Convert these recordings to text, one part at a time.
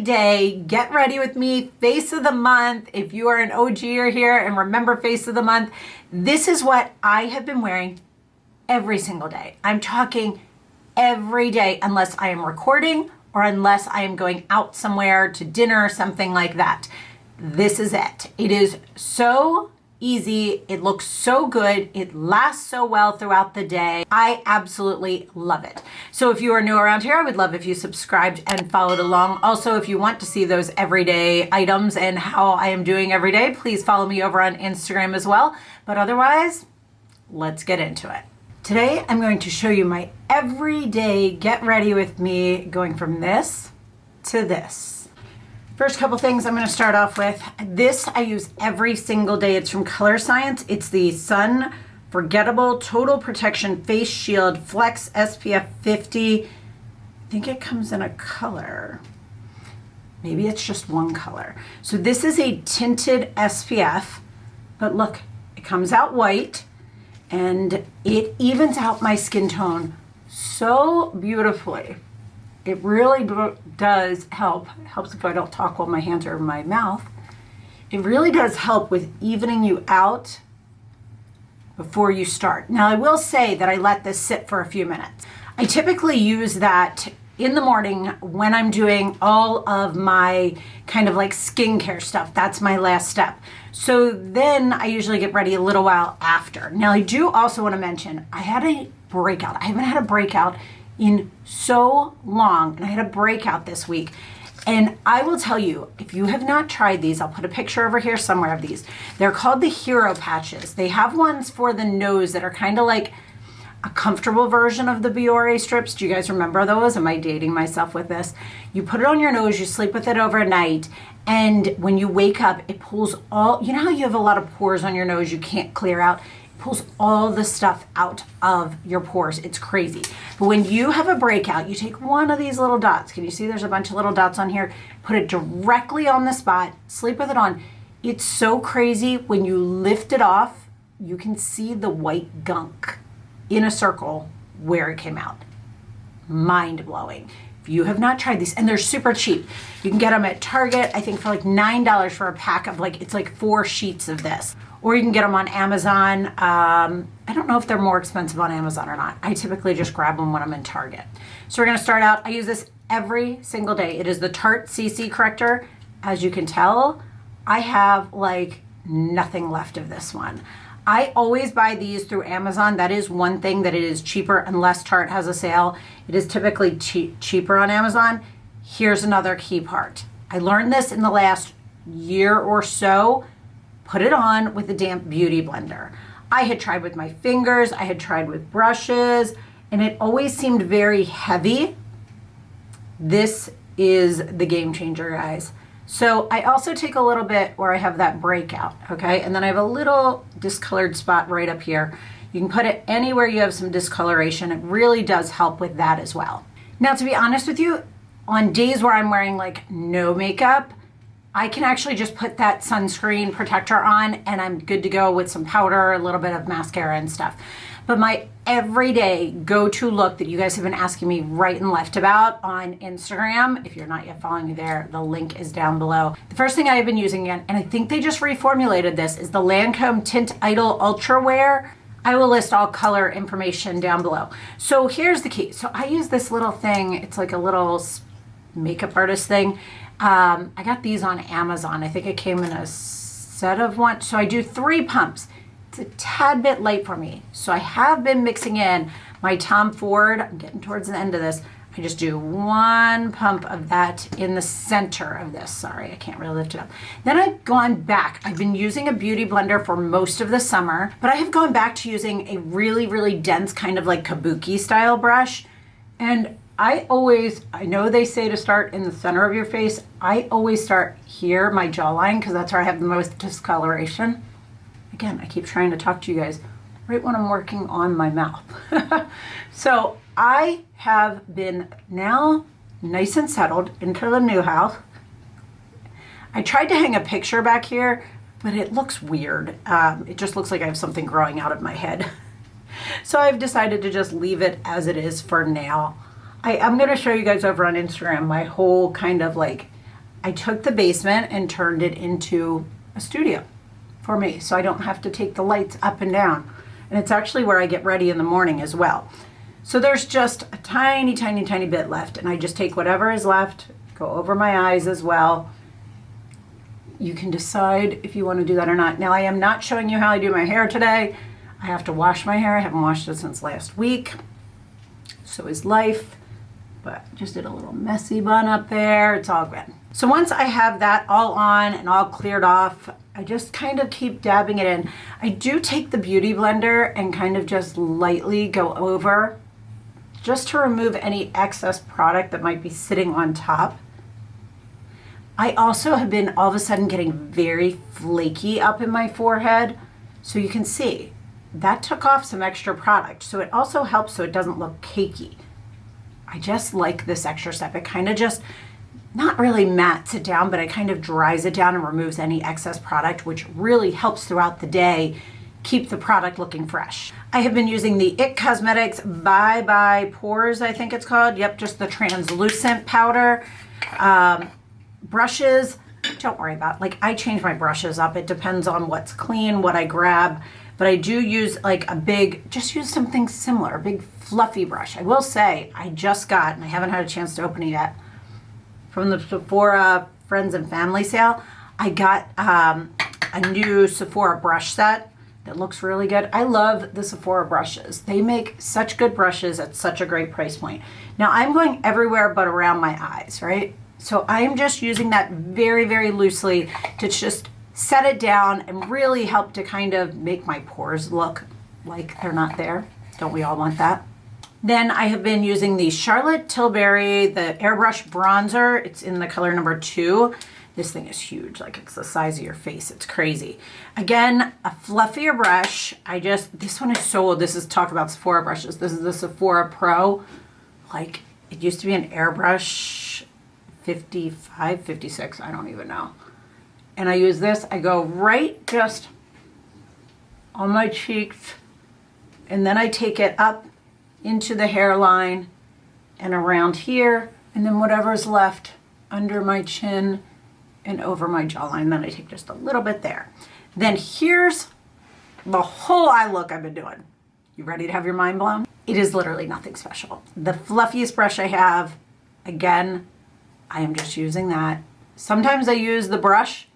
day, get ready with me, face of the month. If you are an OGer here and remember face of the month, this is what I have been wearing every single day. I'm talking every day unless I am recording or unless I am going out somewhere to dinner or something like that. This is it. It is so easy. It looks so good. It lasts so well throughout the day. I absolutely love it. So if you are new around here, I would love if you subscribed and followed along. Also, if you want to see those everyday items and how I am doing every day, please follow me over on Instagram as well. But otherwise, let's get into it. Today, I'm going to show you my everyday get ready with me going from this to this. First couple things I'm going to start off with. This I use every single day. It's from Color Science. It's the Sun Forgettable Total Protection Face Shield Flex SPF 50. I think it comes in a color. Maybe it's just one color. So this is a tinted SPF, but look, it comes out white and it evens out my skin tone so beautifully. It really does help. It helps if I don't talk while my hands are in my mouth. It really does help with evening you out before you start. Now, I will say that I let this sit for a few minutes. I typically use that in the morning when I'm doing all of my kind of like skincare stuff. That's my last step. So then I usually get ready a little while after. Now, I do also want to mention, I had a breakout. I haven't had a breakout in so long, and I had a breakout this week. And I will tell you, if you have not tried these, I'll put a picture over here somewhere of these. They're called the Hero Patches. They have ones for the nose that are kind of like a comfortable version of the Biore strips. Do you guys remember those? Am I dating myself with this? You put it on your nose, you sleep with it overnight, and when you wake up, it pulls all, you know how you have a lot of pores on your nose you can't clear out? Pulls all the stuff out of your pores. It's crazy. But when you have a breakout, you take one of these little dots. Can you see there's a bunch of little dots on here? Put it directly on the spot, sleep with it on. It's so crazy. When you lift it off, you can see the white gunk in a circle where it came out. Mind blowing. If you have not tried these, and they're super cheap. You can get them at Target, I think for like $9 for a pack of like, it's like 4 sheets of this. Or you can get them on Amazon. I don't know if they're more expensive on Amazon or not. I typically just grab them when I'm in Target. So we're gonna start out, I use this every single day. It is the Tarte CC corrector. As you can tell, I have like nothing left of this one. I always buy these through Amazon. That is one thing that it is cheaper unless Tarte has a sale. It is typically cheaper on Amazon. Here's another key part. I learned this in the last year or so. Put it on with a damp beauty blender. I had tried with my fingers, I had tried with brushes, and it always seemed very heavy. This is the game changer, guys. So I also take a little bit where I have that breakout, okay? And then I have a little discolored spot right up here. You can put it anywhere you have some discoloration. It really does help with that as well. Now, to be honest with you, on days where I'm wearing like no makeup, I can actually just put that sunscreen protector on and I'm good to go with some powder, a little bit of mascara and stuff. But my everyday go-to look that you guys have been asking me right and left about on Instagram, if you're not yet following me there, the link is down below. The first thing I've been using again, and I think they just reformulated this, is the Lancome Tint Idol Ultra Wear. I will list all color information down below. So here's the key. So I use this little thing. It's like a little makeup artist thing. I got these on Amazon. I think it came in a set of 1. So I do 3 pumps. It's a tad bit light for me. So I have been mixing in my Tom Ford. I'm getting towards the end of this. I just do 1 pump of that in the center of this. Sorry, I can't really lift it up. Then I've gone back. I've been using a beauty blender for most of the summer, but I have gone back to using a really, really dense kind of like kabuki style brush. And I know they say to start in the center of your face. I always start here, my jawline, because that's where I have the most discoloration. Again, I keep trying to talk to you guys right when I'm working on my mouth. So I have been now nice and settled into the new house. I tried to hang a picture back here, but it looks weird. It just looks like I have something growing out of my head. So I've decided to just leave it as it is for now. I'm going to show you guys over on Instagram my whole kind of like I took the basement and turned it into a studio for me, so I don't have to take the lights up and down. And it's actually where I get ready in the morning as well. So there's just a tiny, tiny, tiny bit left, and I just take whatever is left, go over my eyes as well. You can decide if you want to do that or not. Now, I am not showing you how I do my hair today. I have to wash my hair. I haven't washed it since last week. So is life, but just did a little messy bun up there. It's all good. So once I have that all on and all cleared off, I just kind of keep dabbing it in. I do take the Beauty Blender and kind of just lightly go over just to remove any excess product that might be sitting on top. I also have been all of a sudden getting very flaky up in my forehead. So you can see that took off some extra product. So it also helps so it doesn't look cakey. I just like this extra step. It kind of just, not really mats it down, but it kind of dries it down and removes any excess product, which really helps throughout the day keep the product looking fresh. I have been using the IT Cosmetics Bye Bye Pores, I think it's called. Yep, just the translucent powder. Brushes, don't worry about it. Like, I change my brushes up. It depends on what's clean, what I grab. But I do use like a big, just use something similar, a big fluffy brush. I will say, I just got, and I haven't had a chance to open it yet, from the Sephora Friends and Family sale, I got a new Sephora brush set that looks really good. I love the Sephora brushes. They make such good brushes at such a great price point. Now, I'm going everywhere but around my eyes, right? So I'm just using that very, very loosely to just set it down and really help to kind of make my pores look like they're not there. Don't we all want that? Then I have been using the Charlotte Tilbury, the Airbrush Bronzer. It's in the color number 2. This thing is huge, like it's the size of your face. It's crazy. Again, a fluffier brush. This one is so old. This is, talk about Sephora brushes. This is the Sephora Pro. Like, it used to be an Airbrush 55, 56, I don't even know. And I use this, I go right just on my cheeks, and then I take it up into the hairline and around here, and then whatever's left under my chin and over my jawline. Then I take just a little bit there. Then here's the whole eye look I've been doing. You ready to have your mind blown? It is literally nothing special. The fluffiest brush I have, again, I am just using that. Sometimes I use the brush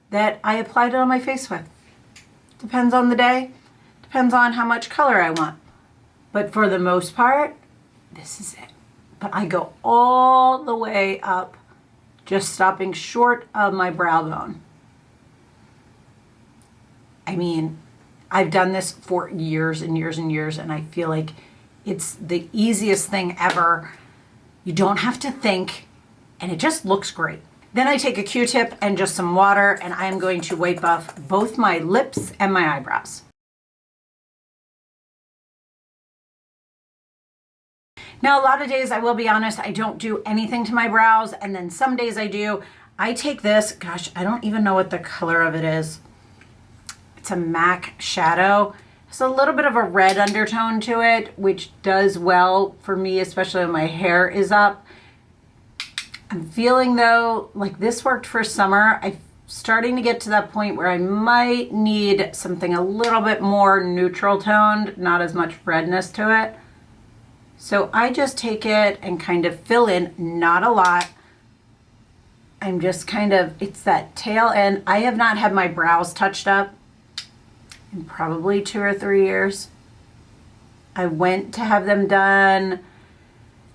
that I applied it on my face with. Depends on the day, depends on how much color I want. But for the most part, this is it. But I go all the way up, just stopping short of my brow bone. I mean, I've done this for years and years and years, and I feel like it's the easiest thing ever. You don't have to think, and it just looks great. Then I take a Q-tip and just some water, and I am going to wipe off both my lips and my eyebrows. Now, a lot of days, I will be honest, I don't do anything to my brows, and then some days I do. I take this, gosh, I don't even know what the color of it is. It's a MAC shadow. It's a little bit of a red undertone to it, which does well for me, especially when my hair is up. I'm feeling though, like this worked for summer. I'm starting to get to that point where I might need something a little bit more neutral toned, not as much redness to it. So I just take it and kind of fill in, not a lot. I'm just kind of, it's that tail end. I have not had my brows touched up in probably 2 or 3 years. I went to have them done.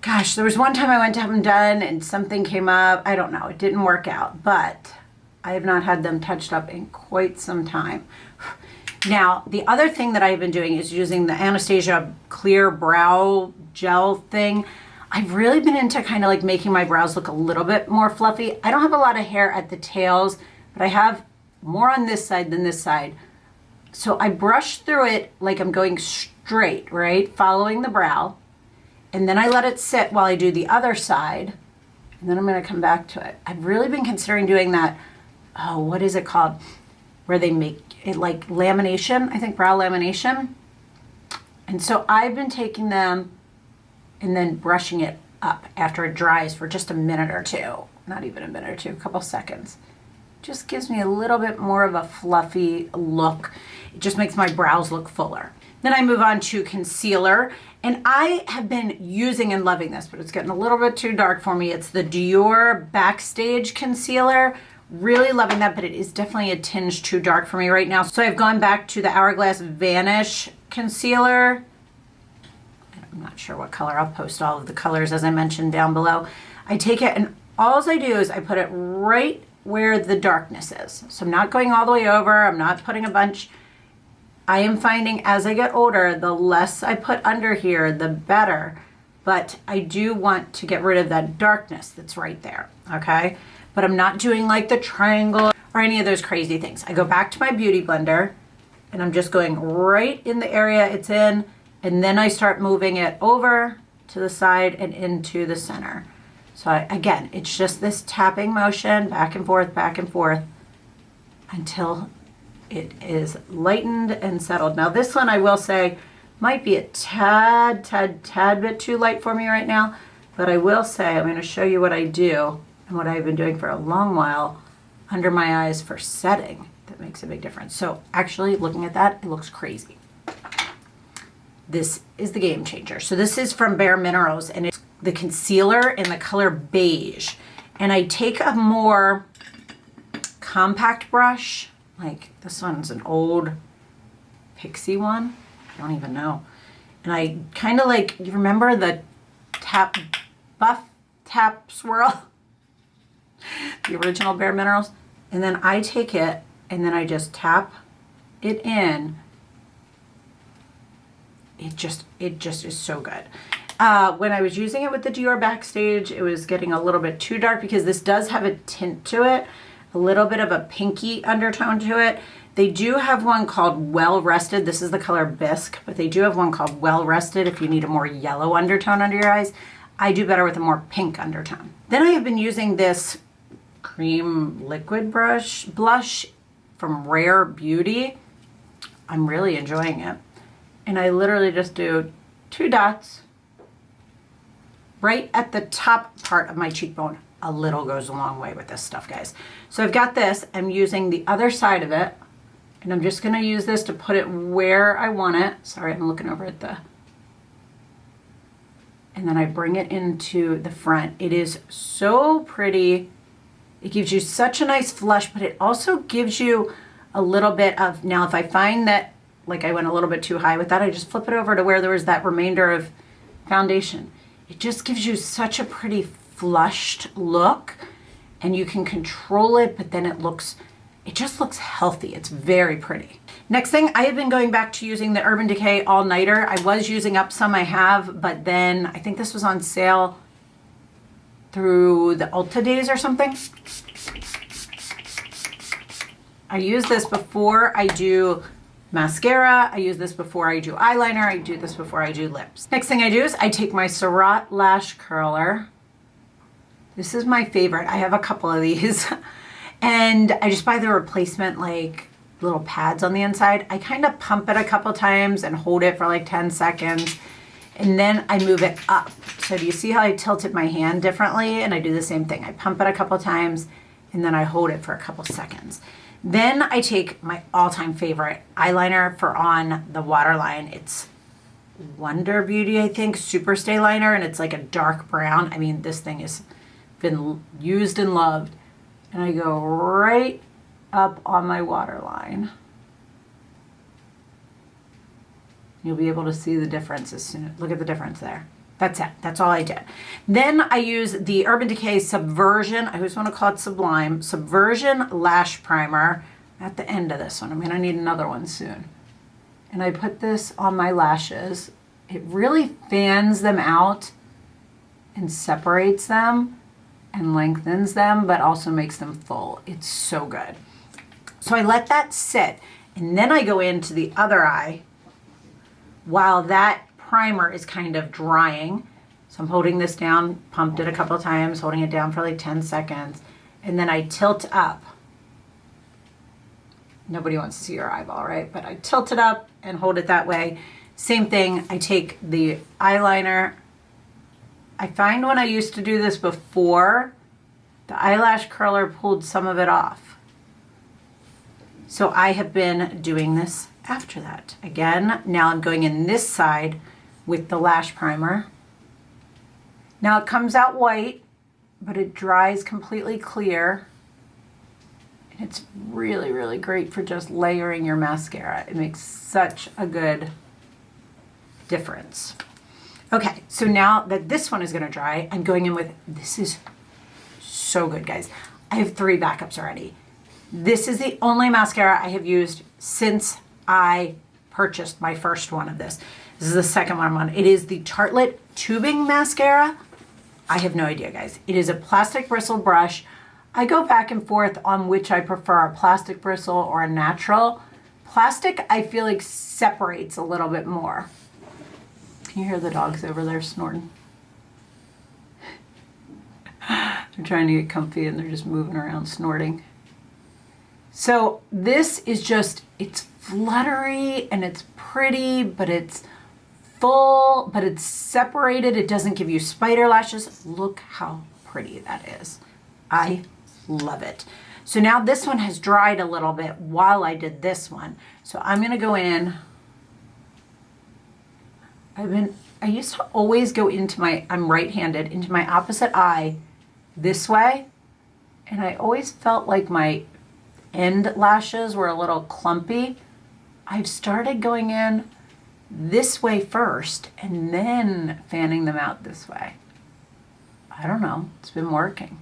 Gosh, there was one time I went to have them done and something came up. I don't know, it didn't work out, but I have not had them touched up in quite some time. Now, the other thing that I've been doing is using the Anastasia clear brow gel thing. I've really been into kind of like making my brows look a little bit more fluffy. I don't have a lot of hair at the tails, but I have more on this side than this side. So I brush through it like I'm going straight, right? Following the brow. And then I let it sit while I do the other side. And then I'm going to come back to it. I've really been considering doing that. Oh, what is it called? Where they make it like lamination, I think brow lamination. And so I've been taking them and then brushing it up after it dries for just a minute or two. not even a minute or two, a couple seconds. Just gives me a little bit more of a fluffy look. It just makes my brows look fuller. Then I move on to concealer, and I have been using and loving this, but it's getting a little bit too dark for me. It's the Dior Backstage Concealer. Really loving that, but it is definitely a tinge too dark for me right now. So I've gone back to the Hourglass Vanish Concealer. I'm not sure what color. I'll post all of the colors as I mentioned down below. I take it and all I do is I put it right where the darkness is. So I'm not going all the way over. I'm not putting a bunch. I am finding as I get older, the less I put under here, the better. But I do want to get rid of that darkness that's right there, okay? But I'm not doing like the triangle or any of those crazy things. I go back to my beauty blender and I'm just going right in the area it's in, and then I start moving it over to the side and into the center. So again, it's just this tapping motion back and forth until it is lightened and settled. Now this one I will say might be a tad bit too light for me right now, but I will say I'm going to show you what I do and what I've been doing for a long while under my eyes for setting. That makes a big difference. So actually looking at that, it looks crazy. This is the game changer. So this is from Bare Minerals, and it's the concealer in the color beige. And I take a more compact brush, like this one's an old Pixie one. I don't even know. And I kind of like, you remember the Buff Tap Swirl? The original Bare Minerals. And then I take it and then I just tap it in. It just is so good. When I was using it with the Dior Backstage, it was getting a little bit too dark because this does have a tint to it, a little bit of a pinky undertone to it. They do have one called Well Rested. This is the color Bisque, but they do have one called Well Rested if you need a more yellow undertone under your eyes. I do better with a more pink undertone. Then I have been using this cream liquid blush from Rare Beauty. I'm really enjoying it. And I literally just do 2 dots right at the top part of my cheekbone. A little goes a long way with this stuff, guys. So I've got this. I'm using the other side of it, and I'm just going to use this to put it where I want it. Sorry, I'm looking over at the... And then I bring it into the front. It is so pretty. It gives you such a nice flush, but it also gives you a little bit of... Now, if I find that like I went a little bit too high with that, I just flip it over to where there was that remainder of foundation. It just gives you such a pretty flushed look, and you can control it, but then it just looks healthy. It's very pretty. Next thing, I have been going back to using the Urban Decay All Nighter. I was using up some I have, but then I think this was on sale through the Ulta days or something. I use this before I do mascara. I use this before I do eyeliner. I do this before I do lips. Next thing I do is I take my SURRATT lash curler. This is my favorite. I have a couple of these and I just buy the replacement like little pads on the inside. I kind of pump it a couple times and hold it for like 10 seconds and then I move it up. So do you see how I tilted my hand differently? And I do the same thing. I pump it a couple times and then I hold it for a couple seconds. Then I take my all-time favorite eyeliner for on the waterline. It's Wonder Beauty, I think, Super Stay Liner, and it's like a dark brown. I mean, this thing has been used and loved. And I go right up on my waterline. You'll be able to see the difference as soon as, look at the difference there. That's it. That's all I did. Then I use the Urban Decay Subversion. I always want to call it Sublime. Subversion Lash Primer at the end of this one. I'm going to need another one soon. And I put this on my lashes. It really fans them out and separates them and lengthens them, but also makes them full. It's so good. So I let that sit, and then I go into the other eye while that primer is kind of drying. So I'm holding this down, pumped it a couple of times, holding it down for like 10 seconds, and then I tilt up. Nobody wants to see your eyeball, right? But I tilt it up and hold it that way. Same thing, I take the eyeliner. I find when I used to do this before, The eyelash curler pulled some of it off. So I have been doing this after that. Again, now I'm going in this side with the lash primer. Now it comes out white, but it dries completely clear. And it's really, really great for just layering your mascara. It makes such a good difference. Okay, so now that this one is gonna dry, I'm going in with, this is so good, guys. I have 3 backups already. This is the only mascara I have used since I purchased my first one of this. This is the second one I'm on. It is the Tartelette tubing mascara. I have no idea, guys. It is a plastic bristle brush. I go back and forth on which I prefer, a plastic bristle or a natural. Plastic, I feel like separates a little bit more. Can you hear the dogs over there snorting? They're trying to get comfy and they're just moving around snorting. So this is just, it's fluttery and it's pretty, but it's full, but it's separated. It doesn't give you spider lashes. Look how pretty that is. I love it. So now this one has dried a little bit while I did this one. So I'm gonna go in. I used to always go into my, I'm right-handed, into my opposite eye this way. And I always felt like my end lashes were a little clumpy. I've started going in this way first and then fanning them out this way. I don't know, it's been working.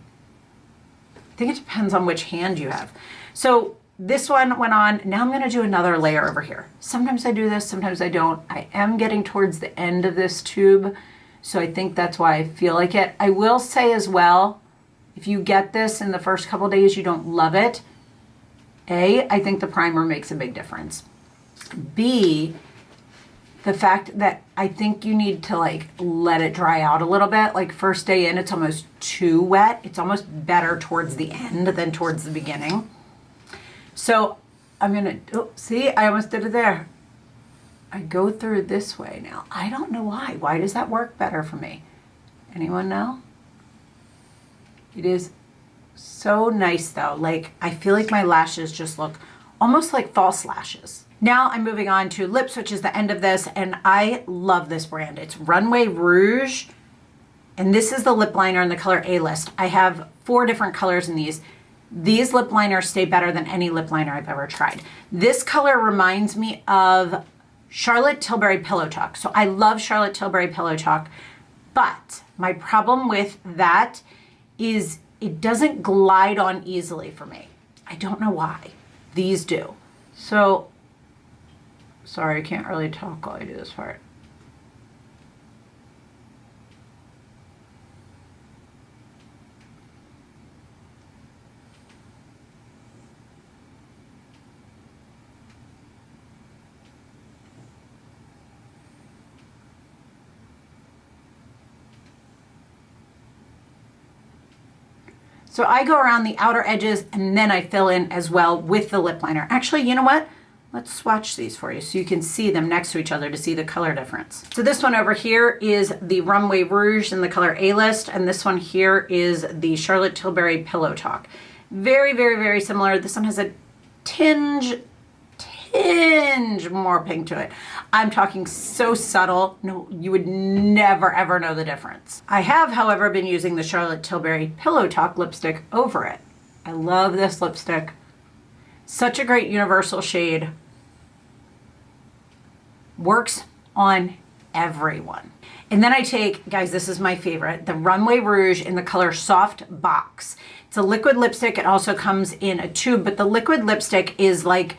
I think it depends on which hand you have. So this one went on. Now I'm gonna do another layer over here. Sometimes I do this, sometimes I don't. I am getting towards the end of this tube, so I think that's why I feel like it. I will say as well, if you get this in the first couple days, you don't love it. A, I think the primer makes a big difference. B, the fact that I think you need to like let it dry out a little bit. Like first day in, it's almost too wet. It's almost better towards the end than towards the beginning. So I'm gonna, oh, see, I almost did it there. I go through this way now. I don't know why. Why does that work better for me? Anyone know? It is so nice though. Like I feel like my lashes just look almost like false lashes. Now I'm moving on to lips, which is the end of this, and I love this brand. It's Runway Rouge, and this is the lip liner in the color A-List. I have 4 different colors in these. These lip liners stay better than any lip liner I've ever tried. This color reminds me of Charlotte Tilbury Pillow Talk. So I love Charlotte Tilbury Pillow Talk, but my problem with that is it doesn't glide on easily for me. I don't know why. These do. So, sorry, I can't really talk while I do this part. So I go around the outer edges and then I fill in as well with the lip liner. Actually, you know what? Let's swatch these for you so you can see them next to each other to see the color difference. So this one over here is the Runway Rouge in the color A-List, and this one here is the Charlotte Tilbury Pillow Talk. Very, very, very similar. This one has a tinge more pink to it. I'm talking so subtle. No, you would never ever know the difference. I have, however, been using the Charlotte Tilbury Pillow Talk lipstick over it. I love this lipstick. Such a great universal shade. Works on everyone. And then I take, guys, this is my favorite, the Runway Rouge in the color Soft Box. It's a liquid lipstick. It also comes in a tube, but the liquid lipstick is like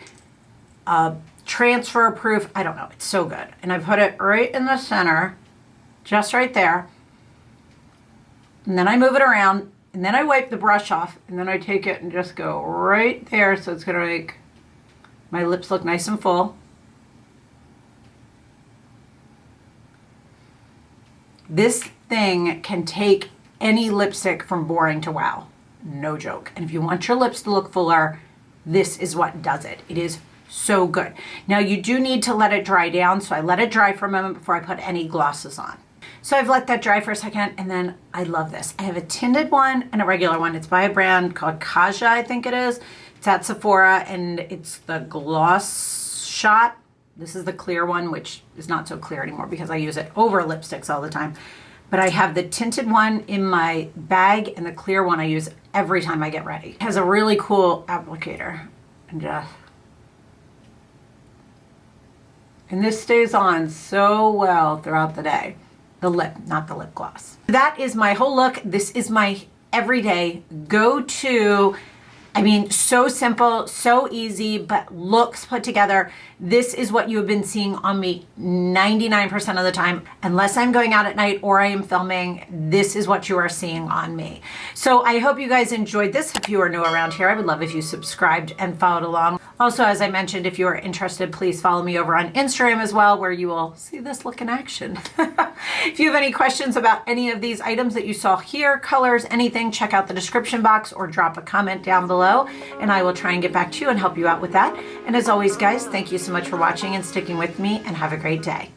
transfer proof. I don't know. It's so good. And I put it right in the center, just right there. And then I move it around, and then I wipe the brush off, and then I take it and just go right there. So it's going to make my lips look nice and full. This thing can take any lipstick from boring to wow. No joke. And if you want your lips to look fuller, this is what does it. It is so good. Now you do need to let it dry down, so I let it dry for a moment before I put any glosses on. So I've let that dry for a second, and then I love this. I have a tinted one and a regular one. It's by a brand called KAJA, I think it is. It's at Sephora, and it's the Gloss Shot. This is the clear one, which is not so clear anymore because I use it over lipsticks all the time. But I have the tinted one in my bag, and the clear one I use every time I get ready. It has a really cool applicator. And this stays on so well throughout the day. The lip, not the lip gloss. That is my whole look. This is my everyday go-to. I mean, so simple, so easy, but looks put together. This is what you have been seeing on me 99% of the time. Unless I'm going out at night or I am filming, this is what you are seeing on me. So I hope you guys enjoyed this. If you are new around here, I would love if you subscribed and followed along. Also, as I mentioned, if you are interested, please follow me over on Instagram as well, where you will see this look in action. If you have any questions about any of these items that you saw here, colors, anything, check out the description box or drop a comment down below, and I will try and get back to you and help you out with that. And as always, guys, thank you so much for watching and sticking with me, and have a great day.